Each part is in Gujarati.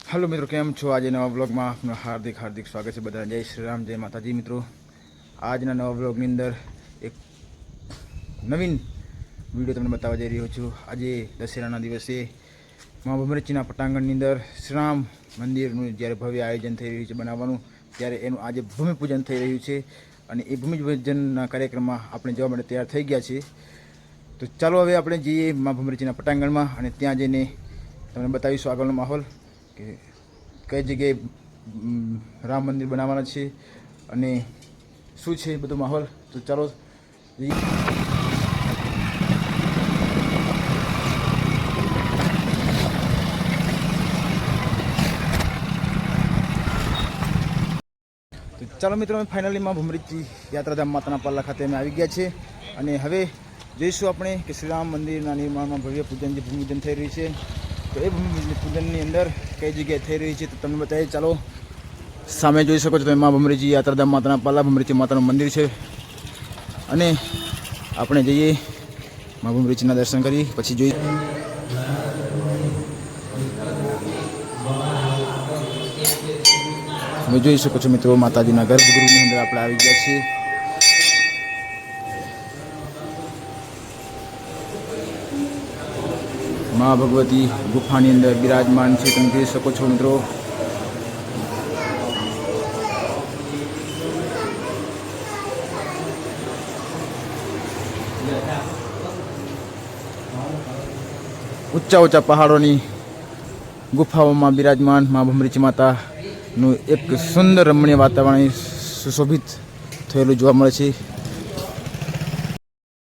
हेलो मित्रों, केम छो? आज नवा ब्लॉग में आपનું हार्दिक हार्दिक स्वागत છે બધા। जय श्री राम, जय माताजी। मित्रों, આજના નવા બ્લોગની અંદર એક નવીન વિડીયો તમને બતાવવા જઈ રહ્યો છું। આજે દશેરાના દિવસે મા ભમરચીના પટાંગણની અંદર શ્રીરામ મંદિરનું જ્યારે ભવ્ય આયોજન થઈ રહ્યું છે બનાવવાનું, ત્યારે એનું આજે ભૂમિપૂજન થઈ રહ્યું છે અને એ ભૂમિપૂજનના કાર્યક્રમમાં આપણે જવા માટે તૈયાર થઈ ગયા છીએ। તો ચાલો હવે આપણે જઈએ મા ભમરચીના પટાંગણમાં અને ત્યાં જઈને તમને બતાવીશું આગળનો માહોલ કે કઈ જગ્યાએ રામ મંદિર બનાવવાના છે અને શું છે બધો માહોલ। તો ચાલો ચાલો મિત્રો, અમે ફાઇનલી માં ભમરચી યાત્રાધામ માતાના પાલ્લા ખાતે અમે આવી ગયા છે અને હવે જોઈશું આપણે કે શ્રીરામ મંદિરના નિર્માણમાં ભવ્ય પૂજન જે ભૂમિપૂજન થઈ રહ્યું છે, તો એ ભૂમિપૂજનની અંદર કઈ જગ્યાએ થઈ રહી છે તો તમને બતાવીએ। ચાલો, સામે જોઈ શકો છો તમે મા ભમરચી યાત્રાધામ માતાના પાલ્લા ભમરચી માતાનું મંદિર છે અને આપણે જઈએ મા ભમરચીના દર્શન કરી પછી જોઈએ। તમે જોઈ શકો છો મિત્રો, માતાજીના ગર્ભગૃહની અંદર આપણે આવી ગયા છીએ। મા ભગવતી ગુફાની અંદર બિરાજમાન છે, તમે જોઈ શકો છો મિત્રો। ઊંચા ઊંચા પહાડોની ગુફાઓમાં બિરાજમાન મા ભમરચી માતાનું એક સુંદર રમણીય વાતાવરણ સુશોભિત થયેલું જોવા મળે છે।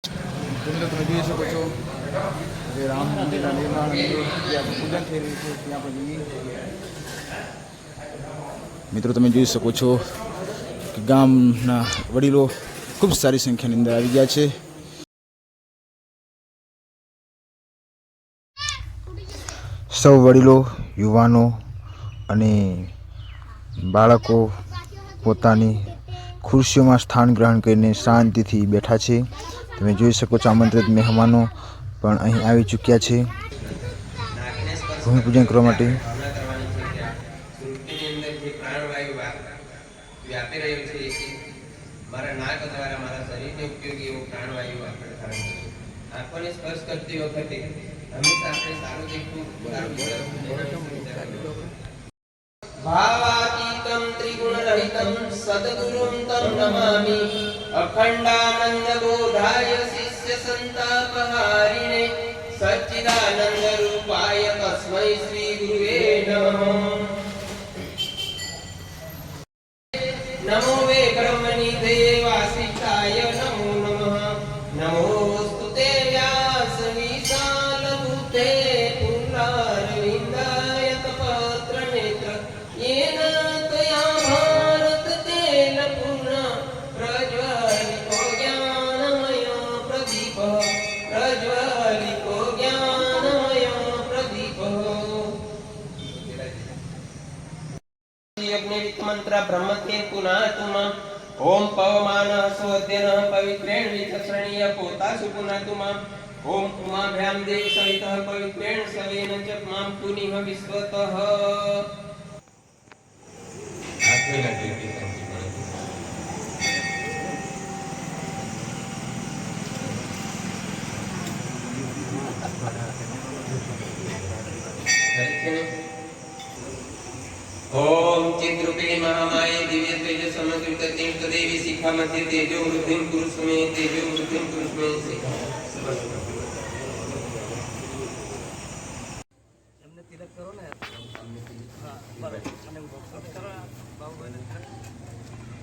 તમે જોઈ શકો છો રામ મંદિરના નિર્માણ પૂજન થઈ રહ્યું છે, ત્યાં પણ જઈએ। મિત્રો, તમે જોઈ શકો છો કે ગામના વડીલો ખૂબ સારી સંખ્યાની અંદર આવી ગયા છે। સૌ વડીલો, યુવાનો અને બાળકો પોતાની ખુરશીઓમાં સ્થાન ગ્રહણ કરીને શાંતિથી બેઠા છે। તમે જોઈ શકો છો આમંત્રિત મહેમાનો પણ અહીં આવી ચૂક્યા છે ભૂમિપૂજન કરવા માટે। भावातीतं त्रिगुणरहितं सद्गुरुं तं नमामि। अखंडानंद बोधाय शिष्य संतापहारिणे सच्चिदानंद रूपाय तस्मै श्री गुरुवे नमः। नमो वे ब्रह्मनिधे वासिष्ठाय नमो नमः। नमोस्तुते व्यास विशालबुद्धे पुरारविन्दाय तपत्र नेत्र येन त्वया भारत तेन पूर्ण प्रज्वलितो ज्ञानमय प्रदीप प्रज्वलितो ज्ञानमय प्रदीप। यज्ञवित् मंत्र ब्रह्मते पुनातुम ओम पवमान स्वद्यन पवित्रेण विचक्षणीय पोतासु पुनातुम ओम उमाभ्याम देव सहितः पवित्रेण सवेन च मां पुनिह विश्वतः। ओम चिद्रूपे महामाये दिव्य तेज समकृत तीर्थ देवी शिखा मध्य तेजो वृद्धिं कुरुष्मे तेजो वृद्धिं कुरुष्मे शिखा। हमने तिलक करो ना हां बराबर અને બોક્સ કરો બાહુબલી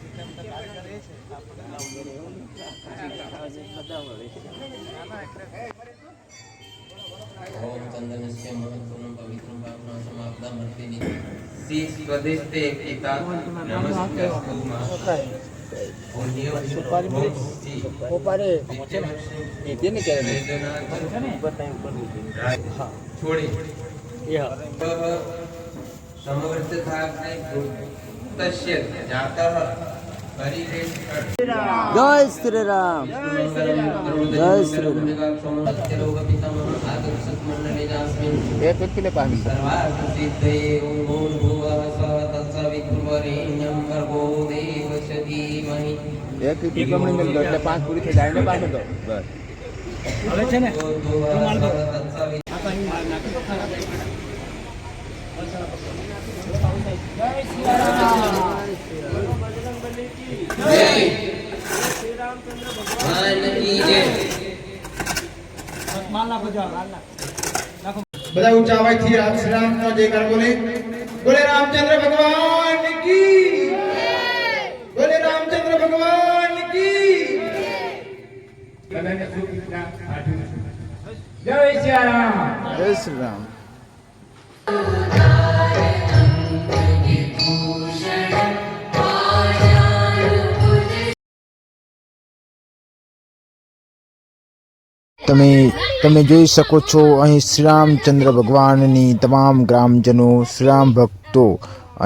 એકદમ કાર્ય કરે છે આપણે લાવવું બધા હોય ના ના ओम चंदनस्य महत्वं पवित्रं पावनं समाप्तं मर्तिनि श्री स्वदेशते पिता नमस्ते सुपारी ऊपर ये देने क्या है हाँ छोड़ी यह समवर्त था तस्य जातः જય શ્રી રામ જય શ્રી રામ એક વ્યક્તિને પામી એક ટીકમણી મેં એટલે 5 પૂરી થઈ જાય ને પામે તો બસ હવે છે ને બધા ઊંચા અવાજથી રામ શ્રી રામ નો જયકાર બોલે બોલે રામચંદ્ર ભગવાન કી બોલે રામચંદ્ર ભગવાન કી જય શ્રી રામ જય શ્રી રામ તમે જોઈ શકો છો અહીં શ્રી રામચંદ્ર ભગવાનની તમામ ગ્રામજનો શ્રી રામ ભક્તો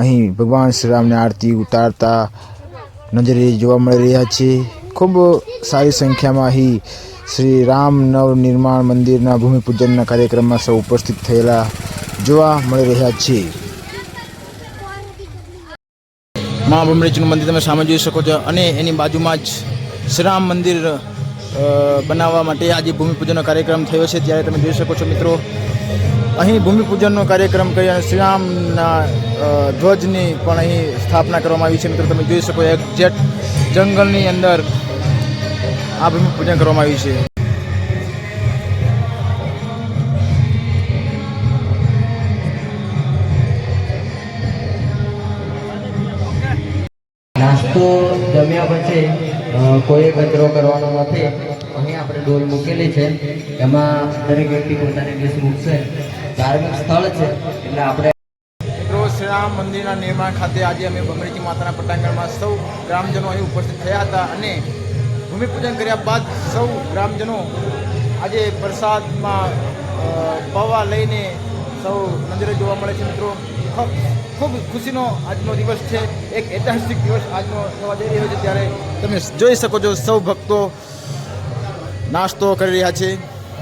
અહીં ભગવાન શ્રી રામની આરતી ઉતારતા નજરે જોવા મળી રહ્યા છે. ખૂબ સારી સંખ્યામાં અહીં શ્રી રામ નવનિર્માણ મંદિરના ભૂમિપૂજનના કાર્યક્રમમાં સૌ ઉપસ્થિત થયેલા જોવા મળી રહ્યા છે. મા ભૂમરેજીનું મંદિર તમે સામે જોઈ શકો છો અને એની બાજુમાં જ શ્રી રામ મંદિર બનાવવા માટે આજે ભૂમિપૂજનનો કાર્યક્રમ થયો છે. ત્યારે તમે જોઈ શકો છો મિત્રો અહીં ભૂમિપૂજનનો કાર્યક્રમ કરી અને શ્રીરામના ધ્વજની પણ અહીં સ્થાપના કરવામાં આવી છે. મિત્રો તમે જોઈ શકો એક્ઝેક્ટ જંગલની અંદર આ ભૂમિપૂજન કરવામાં આવ્યું છે. નાસ્તો જમ્યા પછી કોઈ કચરો કરવાનો નથી. અહીં આપણે ડોલ મૂકેલી છે, એમાં દરેક વ્યક્તિ પોતાની ડીશ મૂકશે. ધાર્મિક સ્થળ છે એટલે આપણે મિત્રો શ્રી રામ મંદિરના નિર્માણ ખાતે આજે અમે ભમરેજી માતાના પટાંગણમાં સૌ ગ્રામજનો અહીં ઉપસ્થિત થયા હતા અને ભૂમિપૂજન કર્યા બાદ સૌ ગ્રામજનો આજે પ્રસાદમાં પૌવા લઈને સૌ નજરે જોવા મળે છે. મિત્રો ખૂબ ખુશીનો આજનો દિવસ છે, એક ઐતિહાસિક દિવસ આજનો થવા જઈ રહ્યો છે. ત્યારે તમે જોઈ શકો છો સૌ ભક્તો નાસ્તો કરી રહ્યા છે.